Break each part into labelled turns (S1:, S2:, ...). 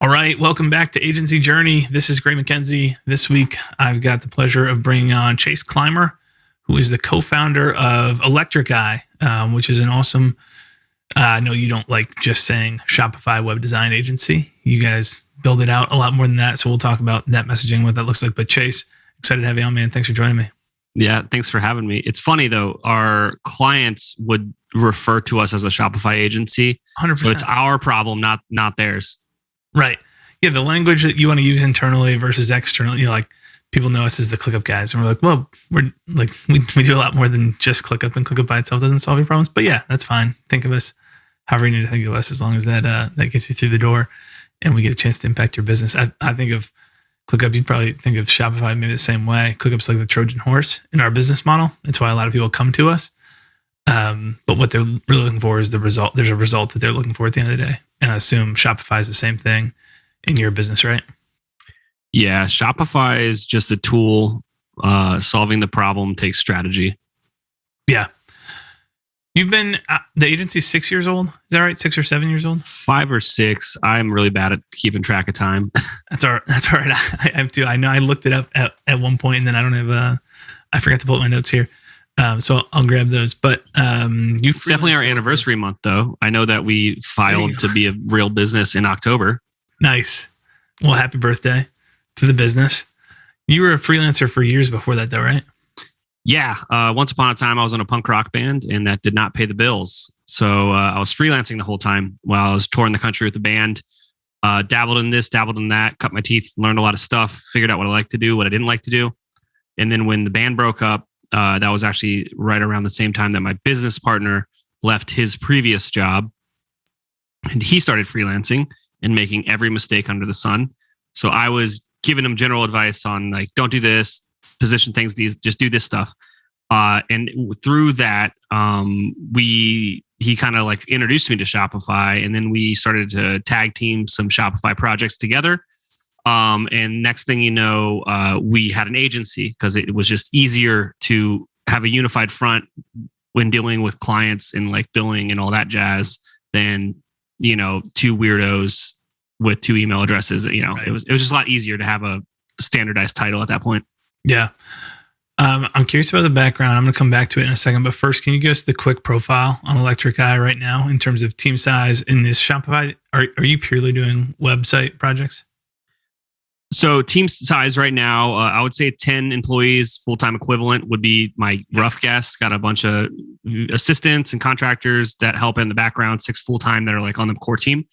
S1: All right, welcome back to Agency Journey. This is MacKenzie. This week, I've got the pleasure of bringing on Chase Clymer, who is the co-founder of Electric Eye, which is an awesome, I know you don't like just saying Shopify web design agency. You guys build it out a lot more than that, so we'll talk about net messaging, what that looks like. But Chase, excited to have you on, man. Thanks for joining me.
S2: Yeah, thanks for having me. It's funny, though. Our clients would refer to us as a Shopify agency.
S1: 100%.
S2: So it's our problem, not theirs.
S1: Right. Yeah, the language that you want to use internally versus externally, like people know us as the ClickUp guys. And we're like, well, we're like, we do a lot more than just ClickUp, and ClickUp by itself doesn't solve your problems. But yeah, that's fine. Think of us however you need to think of us, as long as that gets you through the door and we get a chance to impact your business. I think of ClickUp, you'd probably think of Shopify maybe the same way. ClickUp's like the Trojan horse in our business model. It's why a lot of people come to us. But what they're really looking for is the result. There's a result that they're looking for at the end of the day. And I assume Shopify is the same thing in your business, right?
S2: Yeah, Shopify is just a tool. Solving the problem takes strategy.
S1: Yeah. You've been, the agency's 6 years old. Is that right? 6 or 7 years old?
S2: 5 or 6. I'm really bad at keeping track of time.
S1: That's all right. I have to. I know I looked it up at one point, and then I don't have, I forgot to pull up my notes here. So I'll grab those. But
S2: it's definitely our anniversary month, though. I know that we filed to be a real business in October.
S1: Nice. Well, happy birthday to the business. You were a freelancer for years before that, though, right?
S2: Yeah. Once upon a time, I was in a punk rock band, and that did not pay the bills. So I was freelancing the whole time while I was touring the country with the band. Dabbled in this, dabbled in that, cut my teeth, learned a lot of stuff, figured out what I liked to do, what I didn't like to do. And then when the band broke up, that was actually right around the same time that my business partner left his previous job, and he started freelancing and making every mistake under the sun. So I was giving him general advice on like, don't do this, position things, just do this stuff. And through that, he kind of like introduced me to Shopify, and then we started to tag team some Shopify projects together. And next thing you know, we had an agency because it was just easier to have a unified front when dealing with clients and like billing and all that jazz than, two weirdos with 2 email addresses. Right. It was just a lot easier to have a standardized title at that point.
S1: Yeah. I'm curious about the background. I'm going to come back to it in a second. But first, can you give us the quick profile on Electric Eye right now in terms of team size in this Shopify? Are you purely doing website projects?
S2: So team size right now, I would say 10 employees, full-time equivalent would be my rough guess. Got a bunch of assistants and contractors that help in the background, 6 full-time that are like on the core team.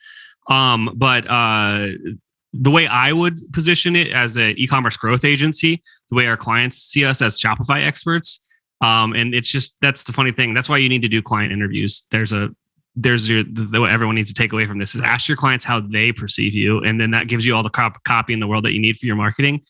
S2: But the way I would position it as an e-commerce growth agency, the way our clients see us as Shopify experts. And it's just, that's the funny thing. That's why you need to do client interviews. What everyone needs to take away from this is ask your clients how they perceive you. And then that gives you all the copy in the world that you need for your marketing.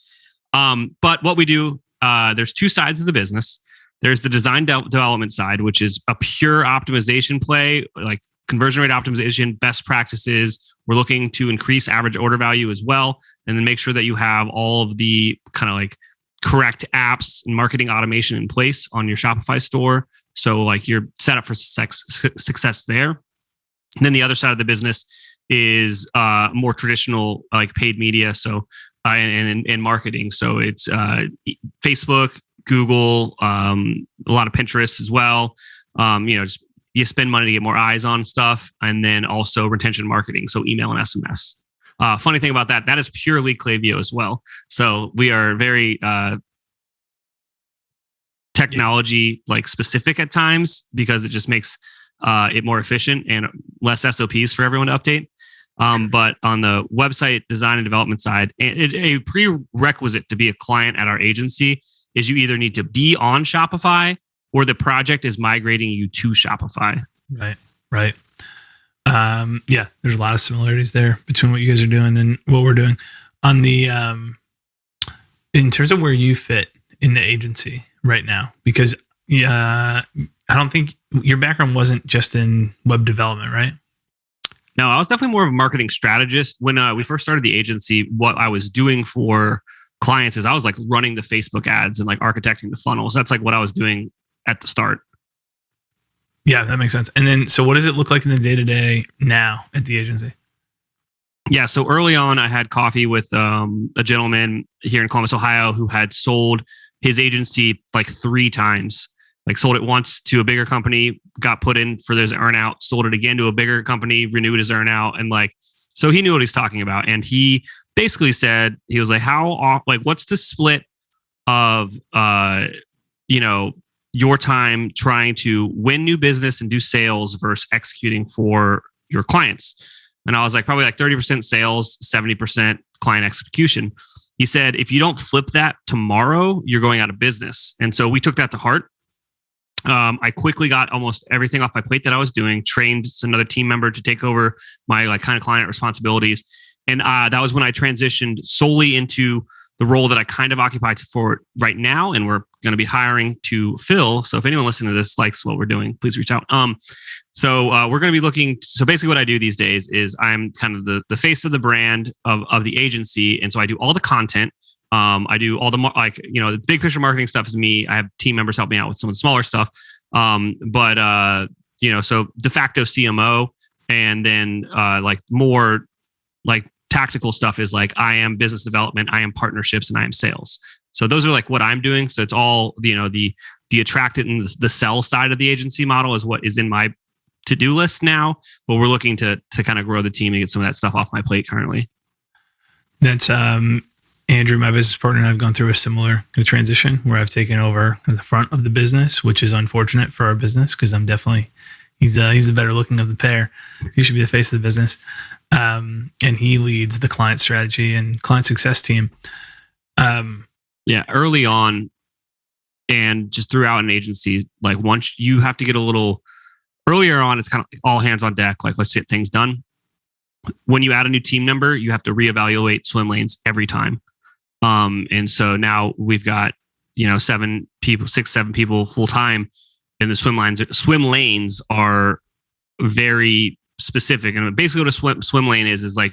S2: But what we do, there's 2 sides of the business. There's the design development side, which is a pure optimization play, like conversion rate optimization, best practices. We're looking to increase average order value as well. And then make sure that you have all of the kind of like correct apps and marketing automation in place on your Shopify store. So like you're set up for success there. And then the other side of the business is more traditional like paid media. So and marketing. So it's Facebook, Google, a lot of Pinterest as well. Just you spend money to get more eyes on stuff, and then also retention marketing. So email and SMS. Funny thing about that is purely Klaviyo as well. So we are very technology like specific at times because it just makes it more efficient and less SOPs for everyone to update. But on the website design and development side, a prerequisite to be a client at our agency is you either need to be on Shopify or the project is migrating you to Shopify.
S1: Right. Yeah, there's a lot of similarities there between what you guys are doing and what we're doing. On the in terms of where you fit in the agency right now, because I don't think your background wasn't just in web development, right?
S2: No, I was definitely more of a marketing strategist. When we first started the agency, what I was doing for clients is I was like running the Facebook ads and like architecting the funnels. That's like what I was doing at the start.
S1: Yeah, that makes sense. And then, so what does it look like in the day-to-day now at the agency?
S2: Yeah. So early on, I had coffee with a gentleman here in Columbus, Ohio, who had sold his agency like 3 times. Like sold it once to a bigger company, got put in for his earnout, sold it again to a bigger company, renewed his earnout, and like so he knew what he's talking about. And he basically said he was like, what's the split of your time trying to win new business and do sales versus executing for your clients? And I was like, probably like 30% sales, 70% client execution. He said, if you don't flip that tomorrow, you're going out of business. And so we took that to heart. I quickly got almost everything off my plate that I was doing, trained another team member to take over my like kind of client responsibilities. And that was when I transitioned solely into the role that I kind of occupy for right now. And we're going to be hiring to fill. So if anyone listening to this likes what we're doing, please reach out. So we're going to be looking. So basically what I do these days is I'm kind of the face of the brand of the agency. And so I do all the content. I do all the the big picture marketing stuff is me. I have team members help me out with some of the smaller stuff. So de facto CMO, and then more like tactical stuff is like I am business development, I am partnerships, and I am sales. So those are like what I'm doing. So it's all the attracted and the sell side of the agency model is what is in my to-do list now. But we're looking to kind of grow the team and get some of that stuff off my plate currently. That's
S1: Andrew, my business partner, and I've gone through a similar transition where I've taken over the front of the business, which is unfortunate for our business because I'm definitely he's the better looking of the pair. He should be the face of the business, and he leads the client strategy and client success team.
S2: Early on, and just throughout an agency, like once you have to get a little earlier on, it's kind of all hands on deck. Like let's get things done. When you add a new team member, you have to reevaluate swim lanes every time. And so now we've got, 7 people full time, and the swim lanes are very specific. And basically what a swim lane is like,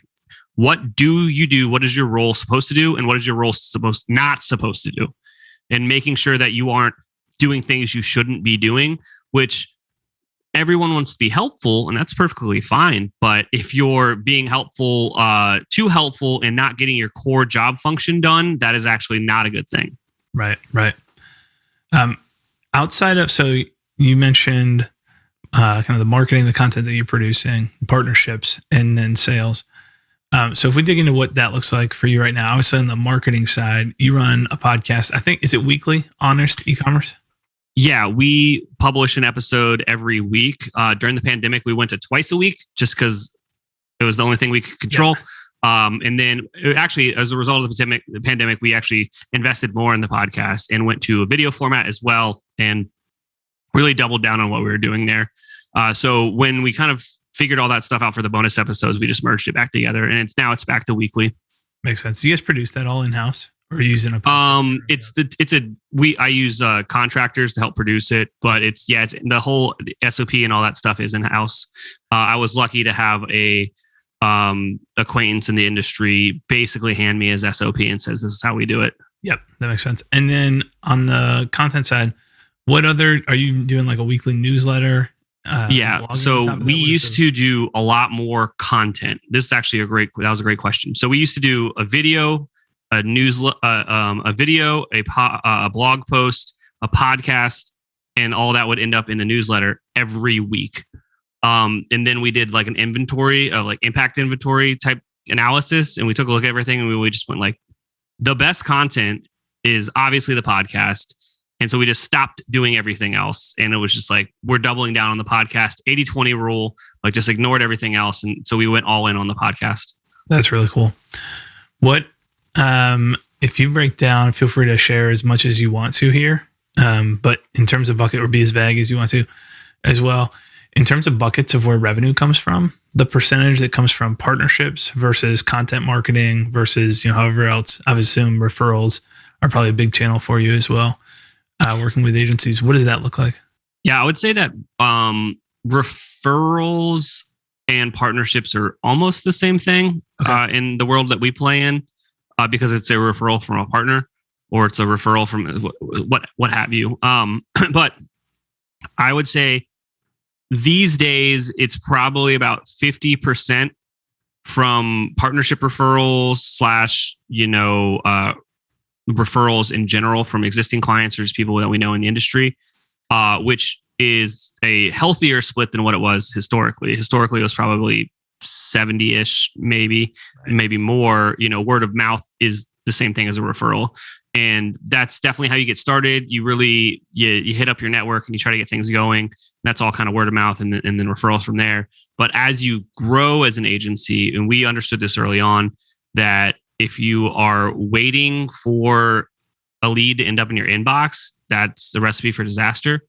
S2: what do you do? What is your role supposed to do? And what is your role not supposed to do? And making sure that you aren't doing things you shouldn't be doing, which everyone wants to be helpful, and that's perfectly fine. But if you're being helpful, too helpful and not getting your core job function done, that is actually not a good thing.
S1: Right. Outside of, so you mentioned kind of the marketing, the content that you're producing, partnerships, and then sales. So if we dig into what that looks like for you right now, obviously on the marketing side, you run a podcast. I think, is it weekly? Honest Ecommerce?
S2: Yeah, we publish an episode every week. During the pandemic, we went to twice a week just because it was the only thing we could control. Yeah. And then actually, as a result of the pandemic, we actually invested more in the podcast and went to a video format as well and really doubled down on what we were doing there. So when we kind of figured all that stuff out for the bonus episodes, we just merged it back together, and it's back to weekly.
S1: Makes sense. Do you guys produce that all in-house? Or using a
S2: I use contractors to help produce it, but it's the whole SOP and all that stuff is in house. I was lucky to have a acquaintance in the industry basically hand me his SOP and says this is how we do it.
S1: Yep, that makes sense. And then on the content side, what other are you doing? Like a weekly newsletter?
S2: So we used to do a lot more content. This is actually that was a great question. So we used to do a video, a video, a blog post, a podcast, and all that would end up in the newsletter every week. And then we did like an inventory of like impact inventory type analysis, and we took a look at everything, and we just went like, the best content is obviously the podcast. And so we just stopped doing everything else. And it was just like, we're doubling down on the podcast, 80-20 rule, like just ignored everything else. And so we went all in on the podcast.
S1: That's really cool. What, if you break down, feel free to share as much as you want to here. But in terms of bucket, or be as vague as you want to as well, in terms of buckets of where revenue comes from, the percentage that comes from partnerships versus content marketing versus, however else, I would assume referrals are probably a big channel for you as well. Working with agencies, what does that look like?
S2: Yeah, I would say that referrals and partnerships are almost the same thing in the world that we play in, because it's a referral from a partner or it's a referral from what have you. But I would say these days it's probably about 50% from partnership referrals / referrals in general from existing clients or just people that we know in the industry, which is a healthier split than what it was historically. Historically, it was probably 70-ish, maybe more. Word of mouth is the same thing as a referral. And that's definitely how you get started. You really, you hit up your network and you try to get things going. That's all kind of word of mouth and then referrals from there. But as you grow as an agency, and we understood this early on, that if you are waiting for a lead to end up in your inbox, that's the recipe for disaster.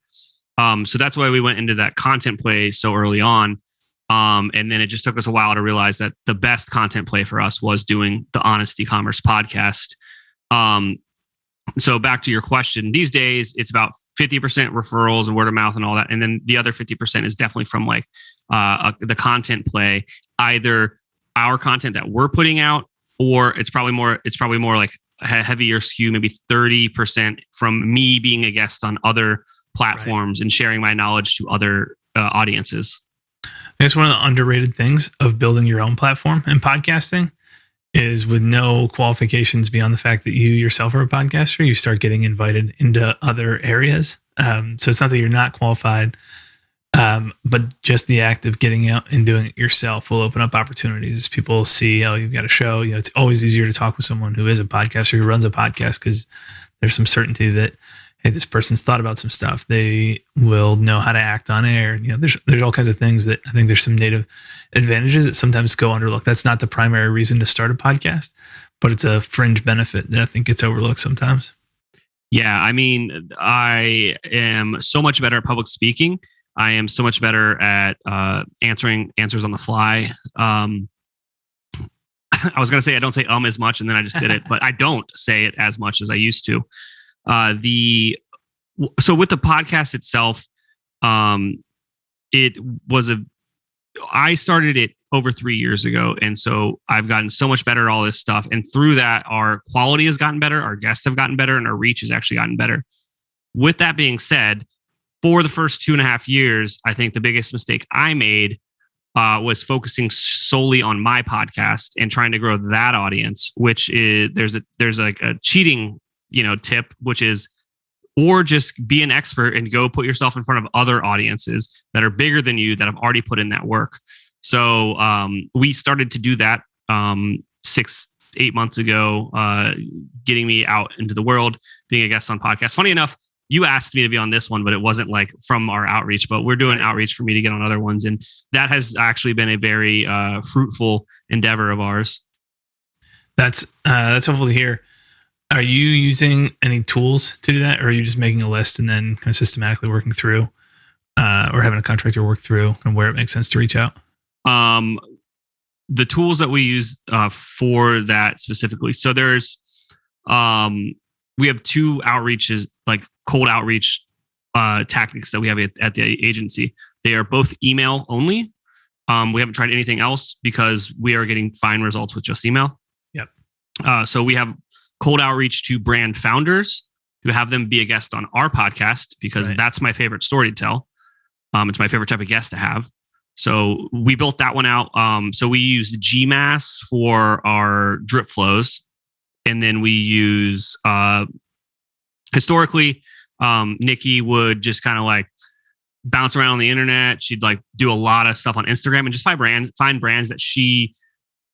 S2: So that's why we went into that content play so early on. And then it just took us a while to realize that the best content play for us was doing the Honest Ecommerce podcast. So back to your question, these days it's about 50% referrals and word of mouth and all that. And then the other 50% is definitely from like the content play, either our content that we're putting out, or it's probably more like a heavier skew, maybe 30% from me being a guest on other platforms and sharing my knowledge to other audiences.
S1: It's one of the underrated things of building your own platform and podcasting is with no qualifications beyond the fact that you yourself are a podcaster, you start getting invited into other areas. So it's not that you're not qualified, but just the act of getting out and doing it yourself will open up opportunities as people see, oh, you've got a show. It's always easier to talk with someone who is a podcaster, who runs a podcast, because there's some certainty that, hey, this person's thought about some stuff. They will know how to act on air. There's all kinds of things that I think there's some native advantages that sometimes go underlooked. That's not the primary reason to start a podcast, but it's a fringe benefit that I think gets overlooked sometimes.
S2: Yeah, I mean, I am so much better at public speaking. I am so much better at answering answers on the fly. I was going to say I don't say as much, and then I just did it, but I don't say it as much as I used to. So with the podcast itself, I started it over 3 years ago. And so I've gotten so much better at all this stuff. And through that, our quality has gotten better, our guests have gotten better, and our reach has actually gotten better. With that being said, for the first 2.5 years, I think the biggest mistake I made was focusing solely on my podcast and trying to grow that audience, which is there's like a cheating tip, which is, or just be an expert and go put yourself in front of other audiences that are bigger than you that have already put in that work. So we started to do that 6-8 months ago, getting me out into the world, being a guest on podcasts. Funny enough, you asked me to be on this one, but it wasn't like from our outreach, but we're doing outreach for me to get on other ones. And that has actually been a very fruitful endeavor of ours. That's helpful to hear. Are you using any tools to do that, or are you just making a list and then kind of systematically working through, or having a contractor work through and where it makes sense to reach out? The tools that we use for that specifically. So there's, we have 2 outreaches, like cold outreach tactics that we have at the agency. They are both email only. We haven't tried anything else because we are getting fine results with just email.
S1: Yep.
S2: So we have cold outreach to brand founders to have them be a guest on our podcast, because that's my favorite story to tell. It's my favorite type of guest to have. So we built that one out. So we use GMass for our drip flows. And then we use, historically, Nikki would just kind of like bounce around on the internet. She'd like do a lot of stuff on Instagram and just find brands that she,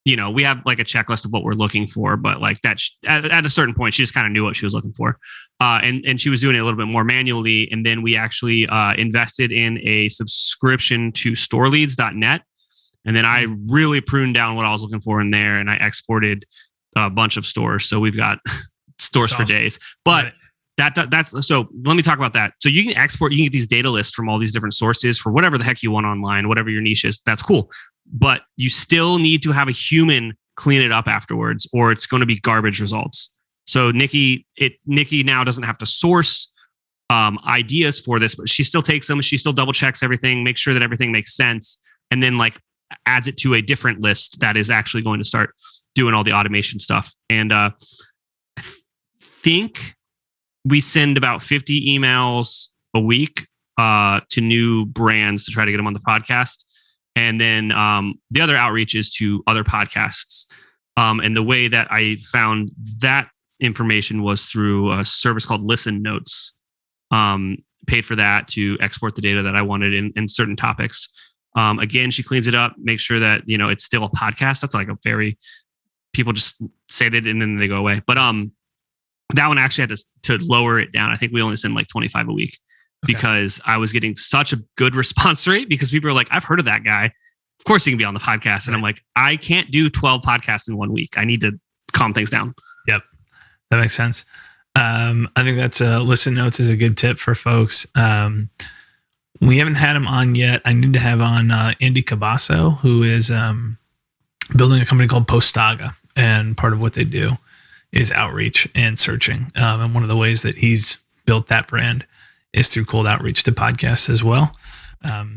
S2: we have like a checklist of what we're looking for, but like that at a certain point, she just kind of knew what she was looking for. And she was doing it a little bit more manually. And then we actually invested in a subscription to storeleads.net. And then I really pruned down what I was looking for in there, and I exported a bunch of stores. So we've got stores for days, but that's so let me talk about that. So you can export, you can get these data lists from all these different sources for whatever the heck you want online, whatever your niche is. That's cool. But you still need to have a human clean it up afterwards, or it's going to be garbage results. So Nikki now doesn't have to source ideas for this, but she still takes them. She still double checks everything, makes sure that everything makes sense, and then like adds it to a different list that is actually going to start doing all the automation stuff. And I think we send about 50 emails a week to new brands to try to get them on the podcast. And then the other outreach is to other podcasts. And the way that I found that information was through a service called Listen Notes. Paid for that to export the data that I wanted in certain topics. Again, she cleans it up, makes sure that, it's still a podcast. That's like people just say it and then they go away. But that one actually had to lower it down. I think we only send like 25 a week because I was getting such a good response rate because people are like, I've heard of that guy. Of course he can be on the podcast. And I'm like, I can't do 12 podcasts in 1 week. I need to calm things down.
S1: Yep. That makes sense. I think that's Listen Notes is a good tip for folks. We haven't had him on yet. I need to have on Andy Cabasso, who is building a company called Postaga. And part of what they do is outreach and searching. And one of the ways that he's built that brand is through cold outreach to podcasts as well.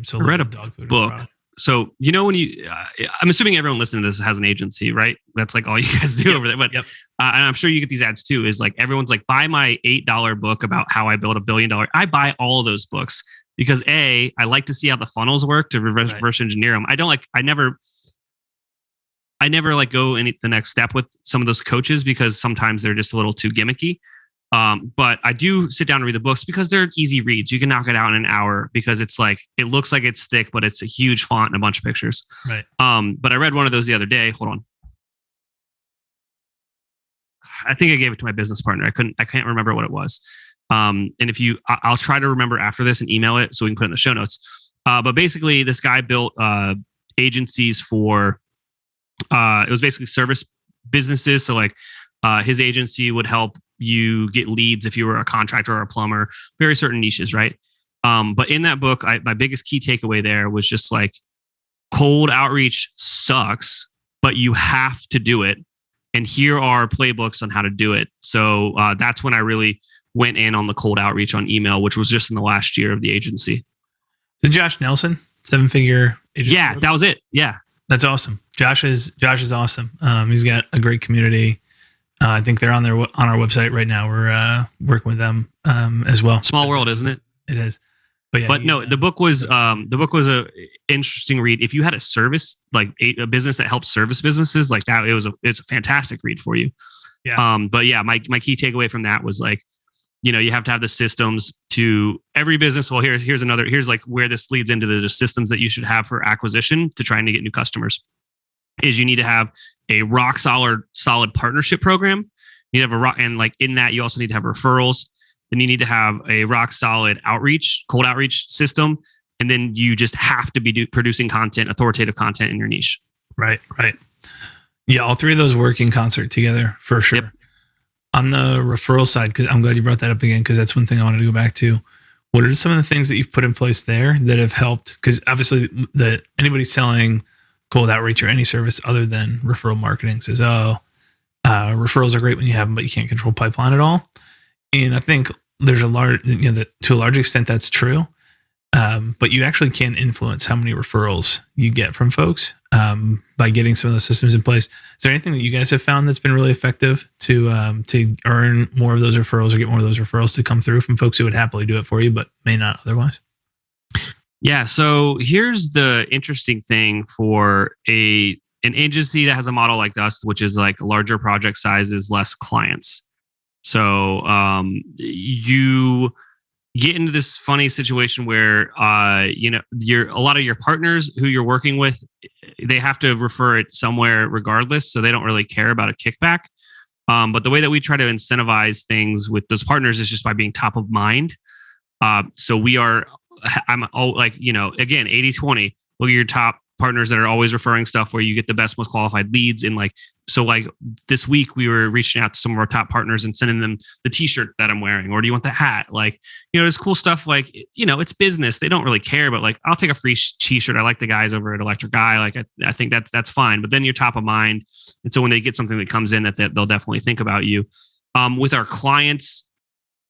S1: So
S2: I read a book. So, when I'm assuming everyone listening to this has an agency, right? That's like all you guys do over there. But and I'm sure you get these ads too, is like, everyone's like, buy my $8 book about how I built $1 billion. I buy all of those books because I like to see how the funnels work to reverse engineer them. I never like go the next step with some of those coaches because sometimes they're just a little too gimmicky. But I do sit down and read the books because they're easy reads. You can knock it out in an hour because it's like, it looks like it's thick, but it's a huge font and a bunch of pictures.
S1: Right.
S2: But I read one of those the other day. Hold on. I think I gave it to my business partner. I can't remember what it was. And I'll try to remember after this and email it so we can put it in the show notes. But basically this guy built, agencies for, it was basically service businesses. So like, his agency would help you get leads if you were a contractor or a plumber, very certain niches, right? But in that book, my biggest key takeaway there was just like, cold outreach sucks, but you have to do it. And here are playbooks on how to do it. So that's when I really went in on the cold outreach on email, which was just in the last year of the agency.
S1: So Josh Nelson, 7-figure agency.
S2: Yeah, that was it. Yeah.
S1: That's awesome. Josh is awesome. He's got a great community. I think they're on our website right now. We're working with them as well.
S2: Small world, isn't it?
S1: It is. But
S2: the book was a interesting read. If you had a service, like a business that helped service businesses like that, it's a fantastic read for you.
S1: Yeah.
S2: But yeah, my key takeaway from that was like, you have to have the systems to every business. Well, here's like where this leads into the systems that you should have for acquisition to trying to get new customers. Is you need to have a rock solid partnership program. You have and like in that, you also need to have referrals. Then you need to have a rock solid cold outreach system. And then you just have to be producing content, authoritative content in your niche.
S1: Right. Yeah. All three of those work in concert together for sure. Yep. On the referral side, because I'm glad you brought that up again, because that's one thing I wanted to go back to. What are some of the things that you've put in place there that have helped? Because obviously anybody selling cold outreach or any service other than referral marketing says, referrals are great when you have them, but you can't control pipeline at all. And I think there's to a large extent that's true. But you actually can influence how many referrals you get from folks by getting some of those systems in place. Is there anything that you guys have found that's been really effective to earn more of those referrals or get more of those referrals to come through from folks who would happily do it for you, but may not otherwise?
S2: Yeah. So here's the interesting thing for an agency that has a model like us, which is like larger project sizes, less clients. So you get into this funny situation where a lot of your partners who you're working with, they have to refer it somewhere regardless, so they don't really care about a kickback. But the way that we try to incentivize things with those partners is just by being top of mind. So again, 80-20. Look at your top partners that are always referring stuff where you get the best, most qualified leads. And this week we were reaching out to some of our top partners and sending them the t-shirt that I'm wearing, or do you want the hat? There's cool stuff it's business. They don't really care, but I'll take a free t-shirt. I like the guys over at Electric Eye. I think that's fine, but then you're top of mind. And so when they get something that comes in that they'll definitely think about you. With our clients,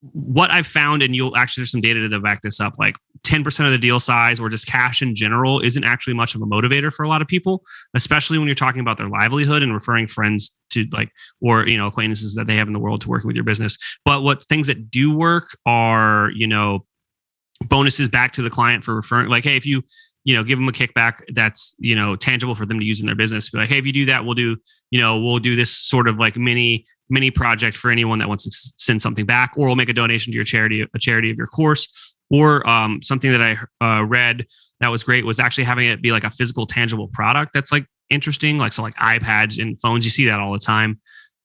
S2: what I've found, and there's some data to back this up, 10% of the deal size or just cash in general isn't actually much of a motivator for a lot of people, especially when you're talking about their livelihood and referring friends to acquaintances that they have in the world to working with your business. But what things that do work are, bonuses back to the client for referring, hey, if you give them a kickback that's, tangible for them to use in their business. Be like, hey, if you do that, we'll do this sort of like mini project for anyone that wants to send something back, or we'll make a donation to your charity, a charity of your course. Or something that I read that was great was actually having it be like a physical, tangible product that's like interesting, like iPads and phones. You see that all the time,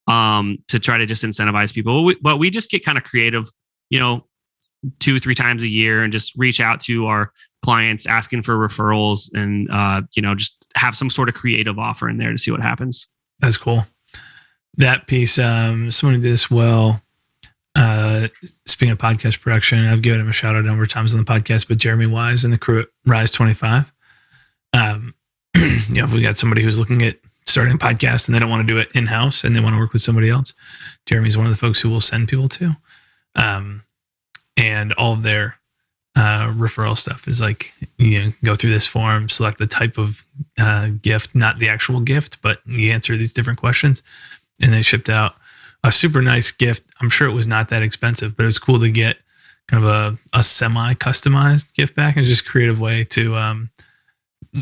S2: to try to just incentivize people. But we just get kind of creative, 2-3 times a year, and just reach out to our clients asking for referrals, and just have some sort of creative offer in there to see what happens.
S1: That's cool. That piece, someone who did this well. Speaking of podcast production, I've given him a shout out a number of times on the podcast, but Jeremy Wise and the crew at Rise 25. If we got somebody who's looking at starting a podcast and they don't want to do it in-house and they want to work with somebody else, Jeremy's one of the folks who will send people to. And all of their referral stuff is like, go through this form, select the type of gift, not the actual gift, but you answer these different questions, and they shipped out a super nice gift. I'm sure it was not that expensive, but it was cool to get kind of a semi-customized gift back. It was just a creative way to, I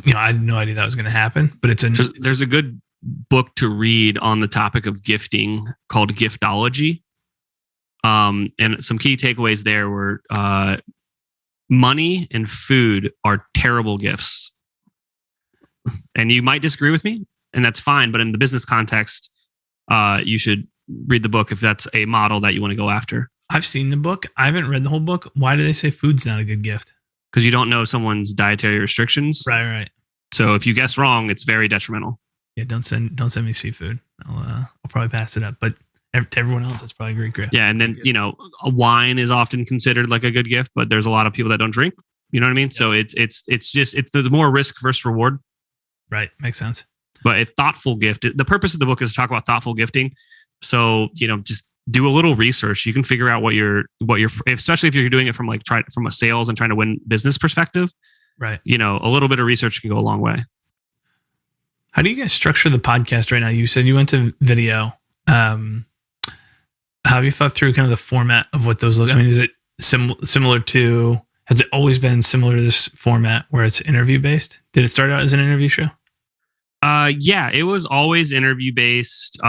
S1: had no idea that was going to happen, but
S2: there's a good book to read on the topic of gifting called Giftology. And some key takeaways there were, money and food are terrible gifts. And you might disagree with me, and that's fine. But in the business context, you should read the book if that's a model that you want to go after.
S1: I've seen the book. I haven't read the whole book. Why do they say food's not a good gift?
S2: Because you don't know someone's dietary restrictions.
S1: Right.
S2: So if you guess wrong, it's very detrimental.
S1: Yeah, don't send me seafood. I'll probably pass it up. But to everyone else, that's probably a great gift.
S2: Yeah, and then a wine is often considered like a good gift, but there's a lot of people that don't drink. You know what I mean? Yeah. So it's the more risk versus reward.
S1: Right, makes sense.
S2: But a thoughtful gift. The purpose of the book is to talk about thoughtful gifting. So just do a little research. You can figure out what you're, especially if you're doing it from a sales and trying to win business perspective.
S1: Right.
S2: A little bit of research can go a long way.
S1: How do you guys structure the podcast right now? You said you went to video. How have you thought through kind of the format of what those look? I mean, is it similar to? Has it always been similar to this format where it's interview based? Did it start out as an interview show?
S2: Yeah, it was always interview based.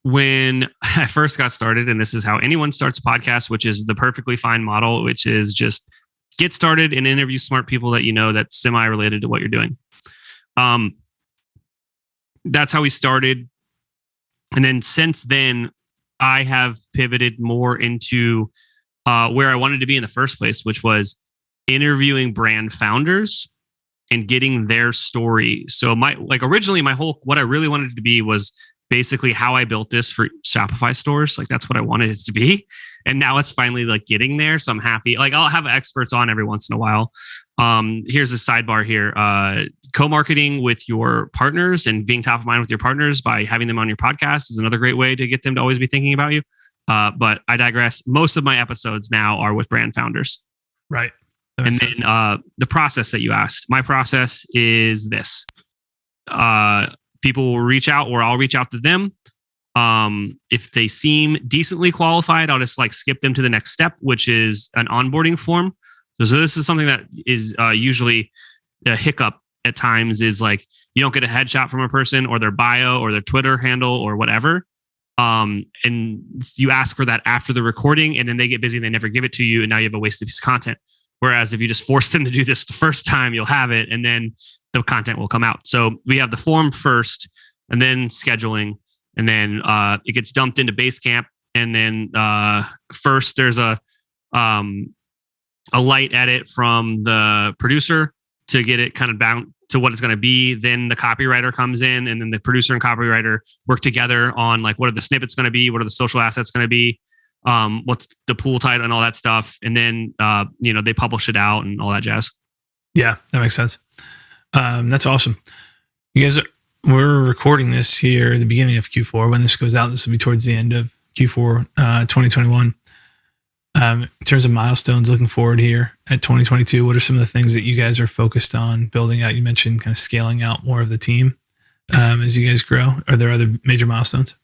S2: When I first got started, and this is how anyone starts a podcast, which is the perfectly fine model, which is just get started and interview smart people that that's semi-related to what you're doing. That's how we started. And then since then, I have pivoted more into where I wanted to be in the first place, which was interviewing brand founders and getting their story. So originally what I really wanted it to be was basically how I built this for Shopify stores. Like that's what I wanted it to be. And now it's finally getting there. So I'm happy. I'll have experts on every once in a while. Here's a sidebar here. Co-marketing with your partners and being top of mind with your partners by having them on your podcast is another great way to get them to always be thinking about you. But I digress. Most of my episodes now are with brand founders.
S1: Right.
S2: And then the process that you asked, my process is this. People will reach out or I'll reach out to them. If they seem decently qualified, I'll just skip them to the next step, which is an onboarding form. So this is something that is usually a hiccup at times is you don't get a headshot from a person or their bio or their Twitter handle or whatever. And you ask for that after the recording and then they get busy and they never give it to you. And now you have a wasted piece of content. Whereas if you just force them to do this the first time, you'll have it and then the content will come out. So we have the form first and then scheduling. And then it gets dumped into Basecamp. And then first there's a light edit from the producer to get it kind of bound to what it's going to be. Then the copywriter comes in and then the producer and copywriter work together on what are the snippets going to be? What are the social assets going to be? What's the pool title and all that stuff. And then, they publish it out and all that jazz.
S1: Yeah, that makes sense. That's awesome. You guys, we're recording this here at the beginning of Q4. When this goes out, this will be towards the end of Q4 2021. In terms of milestones looking forward here at 2022, what are some of the things that you guys are focused on building out? You mentioned kind of scaling out more of the team as you guys grow. Are there other major milestones?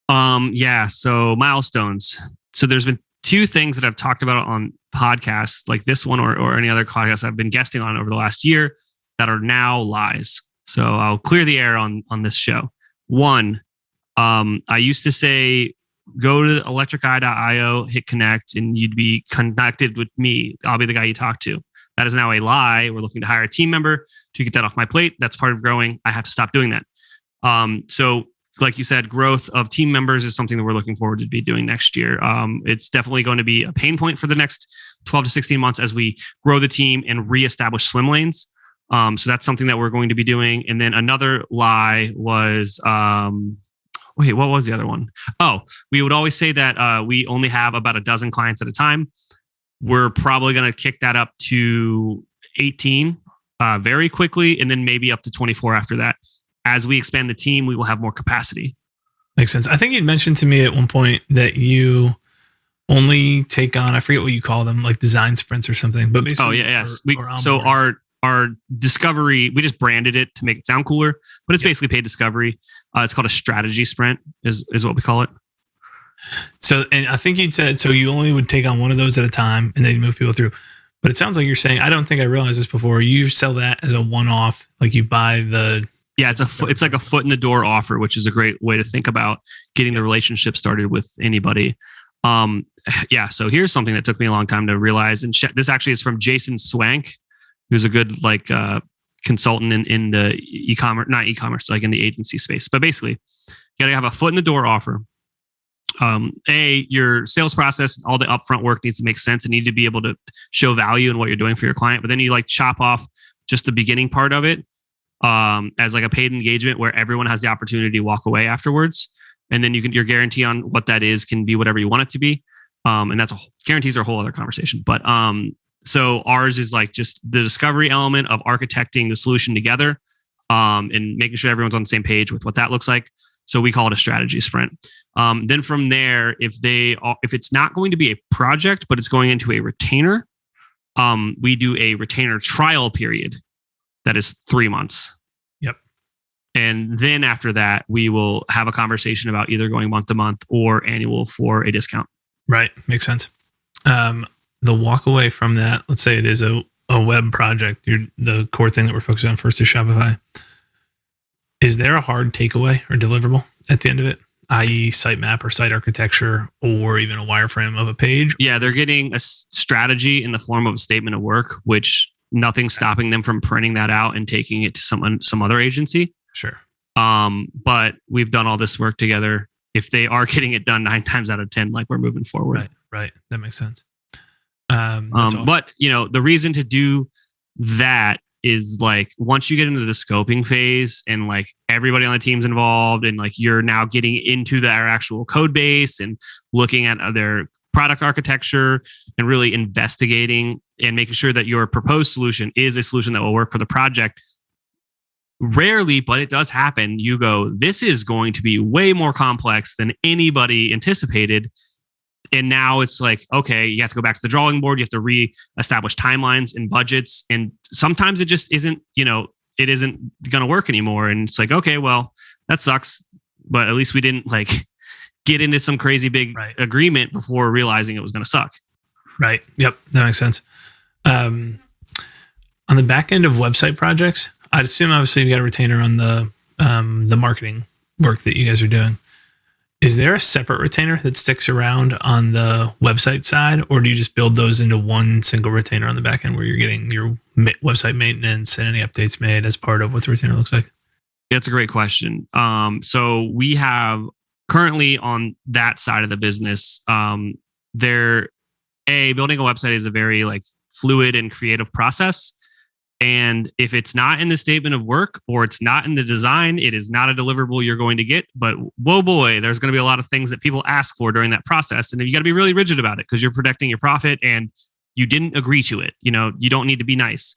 S2: Yeah. So milestones. So there's been two things that I've talked about on podcasts like this one or any other podcast I've been guesting on over the last year. that are now lies. So I'll clear the air on this show. One, I used to say, go to electriceye.io, hit connect, and you'd be connected with me. I'll be the guy you talk to. That is now a lie. We're looking to hire a team member to get that off my plate. That's part of growing. I have to stop doing that. So like you said, growth of team members is something that we're looking forward to be doing next year. It's definitely going to be a pain point for the next 12 to 16 months as we grow the team and reestablish swim lanes. So that's something that we're going to be doing. And then another lie was, wait, what was the other one? Oh, we would always say that we only have about a dozen clients at a time. We're probably going to kick that up to 18 very quickly, and then maybe up to 24 after that. As we expand the team, we will have more capacity.
S1: Makes sense. I think you'd mentioned to me at one point that you only take on, I forget what you call them, like design sprints or something. But basically,
S2: so our discovery, we just branded it to make it sound cooler, but it's basically paid discovery. It's called a strategy sprint, is what we call it.
S1: So, and I think you'd said, so you only would take on one of those at a time and then move people through. But it sounds like you're saying, I don't think I realized this before. You sell that as a one-off, like you buy the. Yeah,
S2: it's like a foot in the door offer, which is a great way to think about getting the relationship started with anybody. So here's something that took me a long time to realize. And this actually is from Jason Swank, who's a good consultant in the e-commerce, not e-commerce, like in the agency space. But basically, you got to have a foot in the door offer. Your sales process, all the upfront work needs to make sense and need to be able to show value in what you're doing for your client. But then you chop off just the beginning part of it as a paid engagement where everyone has the opportunity to walk away afterwards. And then your guarantee on what that is can be whatever you want it to be. And guarantees are a whole other conversation. But so ours is just the discovery element of architecting the solution together and making sure everyone's on the same page with what that looks like. So we call it a strategy sprint. Then from there, if it's not going to be a project, but it's going into a retainer, we do a retainer trial period that is 3 months.
S1: Yep.
S2: And then after that, we will have a conversation about either going month to month or annual for a discount.
S1: Right. Makes sense. The walk away from that, let's say it is a web project, the core thing that we're focusing on first is Shopify. Is there a hard takeaway or deliverable at the end of it, i.e. sitemap or site architecture or even a wireframe of a page?
S2: Yeah, they're getting a strategy in the form of a statement of work, which nothing's stopping them from printing that out and taking it to some other agency.
S1: Sure.
S2: But we've done all this work together. If they are getting it done 9 times out of 10, we're moving forward.
S1: Right. That makes sense.
S2: But the reason to do that is once you get into the scoping phase and everybody on the team's involved and you're now getting into their actual code base and looking at their product architecture and really investigating and making sure that your proposed solution is a solution that will work for the project. Rarely, but it does happen. You go, this is going to be way more complex than anybody anticipated. And now it's okay, you have to go back to the drawing board. You have to re-establish timelines and budgets. And sometimes it just isn't, it isn't going to work anymore. And it's okay, well, that sucks. But at least we didn't get into some crazy big agreement before realizing it was going to suck.
S1: Right. Yep. That makes sense. On the back end of website projects, I'd assume obviously you got a retainer on the marketing work that you guys are doing. Is there a separate retainer that sticks around on the website side, or do you just build those into one single retainer on the back end where you're getting your website maintenance and any updates made as part of what the retainer looks like?
S2: That's a great question. So we have currently on that side of the business, building a website is a very fluid and creative process. And if it's not in the statement of work or it's not in the design, it is not a deliverable you're going to get. But whoa, boy, there's going to be a lot of things that people ask for during that process. And you got to be really rigid about it because you're protecting your profit and you didn't agree to it. You don't need to be nice.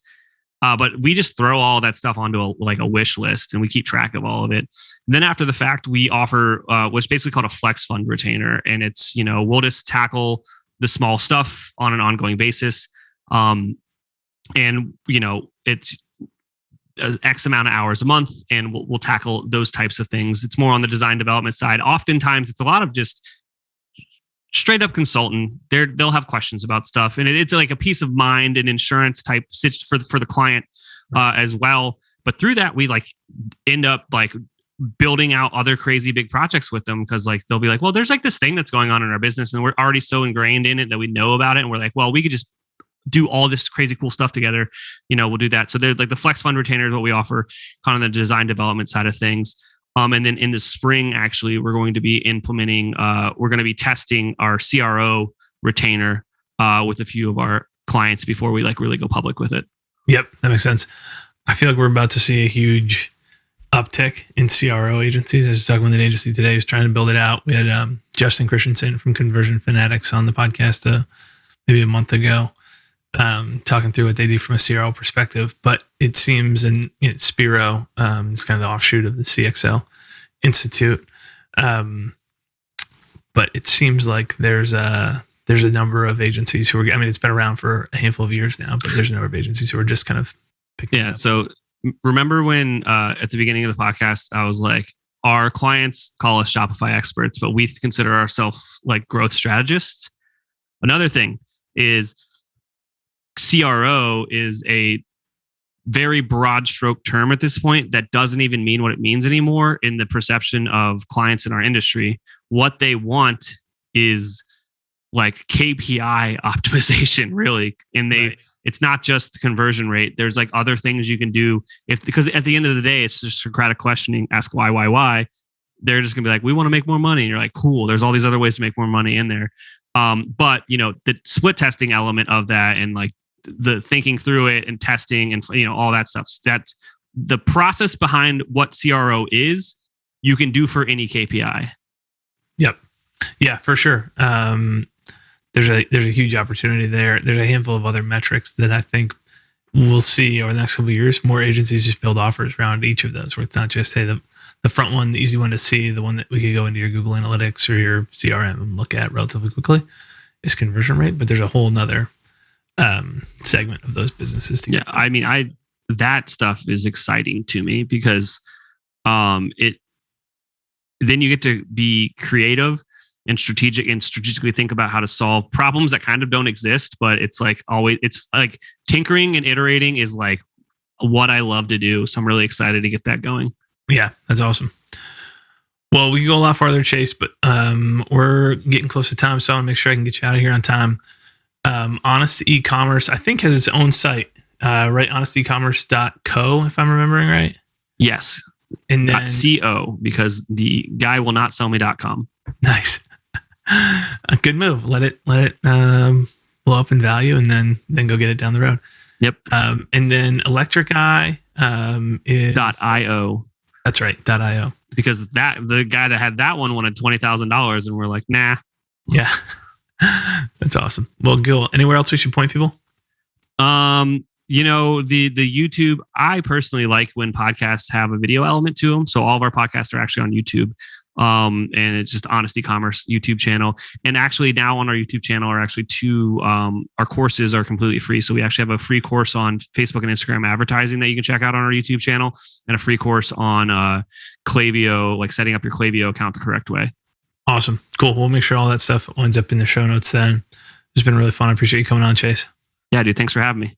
S2: But we just throw all that stuff onto a wish list and we keep track of all of it. And then after the fact, we offer what's basically called a flex fund retainer. And it's, we'll just tackle the small stuff on an ongoing basis. And, it's X amount of hours a month and we'll tackle those types of things. It's more on the design development side. Oftentimes it's a lot of just straight up consultant. They'll have questions about stuff and it's a peace of mind and insurance type for the client. as well. But through that, we like end up like building out other crazy big projects with them, because like they'll be like, well, there's like this thing that's going on in our business and we're already so ingrained in it that we know about it, and we're like, well, we could just do all this crazy cool stuff together. We'll do that. So there's like the Flex Fund Retainer is what we offer, kind of the design development side of things. And then in the spring, actually, we're going to be implementing, we're going to be testing our CRO retainer with a few of our clients before we like really go public with it.
S1: Yep, that makes sense. I feel like we're about to see a huge uptick in CRO agencies. I was talking with an agency today who's trying to build it out. We had Justin Christensen from Conversion Fanatics on the podcast maybe a month ago, talking through what they do from a CRO perspective. But it seems, and Spiro, it's kind of the offshoot of the CXL Institute. But it seems like there's a number of agencies who are, it's been around for a handful of years now, but there's a number of agencies who are just kind of picking it up.
S2: So remember when at the beginning of the podcast, I was like, our clients call us Shopify experts, but we consider ourselves like growth strategists. Another thing is CRO is a very broad stroke term at this point that doesn't even mean what it means anymore in the perception of clients in our industry. What they want is like KPI optimization, really. And it's not just conversion rate. There's like other things you can do because at the end of the day, it's just Socratic questioning, ask why. They're just gonna be like, we want to make more money. And you're like, cool. There's all these other ways to make more money in there. But the split testing element of that, and like the thinking through it and testing and all that stuff, that's the process behind what CRO is, you can do for any KPI.
S1: Yep. Yeah, for sure. There's a huge opportunity there. There's a handful of other metrics that I think we'll see over the next couple of years. More agencies just build offers around each of those, where it's not just, hey, the front one, the easy one to see, the one that we could go into your Google Analytics or your CRM and look at relatively quickly, is conversion rate. But there's a whole nother segment of those businesses.
S2: That stuff is exciting to me because then you get to be creative and strategically think about how to solve problems that kind of don't exist, but it's like always, it's like tinkering and iterating is like what I love to do. So I'm really excited to get that going.
S1: Yeah, that's awesome. Well, we can go a lot farther, Chase, but we're getting close to time, so I want to make sure I can get you out of here on time. Honest Ecommerce, I think, has its own site, right? honestecommerce.co, if I'm remembering right.
S2: Yes. And then .co, because the guy will not sell me.com.
S1: Nice. A good move. Let it blow up in value, and then go get it down the road.
S2: Yep.
S1: And then Electric Eye is
S2: .io.
S1: That's right. .io.
S2: Because the guy that had that one wanted $20,000, and we're like, nah.
S1: Yeah. That's awesome. Well, Gil, anywhere else we should point people?
S2: The YouTube, I personally like when podcasts have a video element to them. So all of our podcasts are actually on YouTube. And it's just Honest Ecommerce YouTube channel. And actually now on our YouTube channel are actually two, our courses are completely free. So we actually have a free course on Facebook and Instagram advertising that you can check out on our YouTube channel, and a free course on Klaviyo, like setting up your Klaviyo account the correct way. Awesome. Cool. We'll make sure all that stuff ends up in the show notes then. It's been really fun. I appreciate you coming on, Chase. Yeah, dude. Thanks for having me.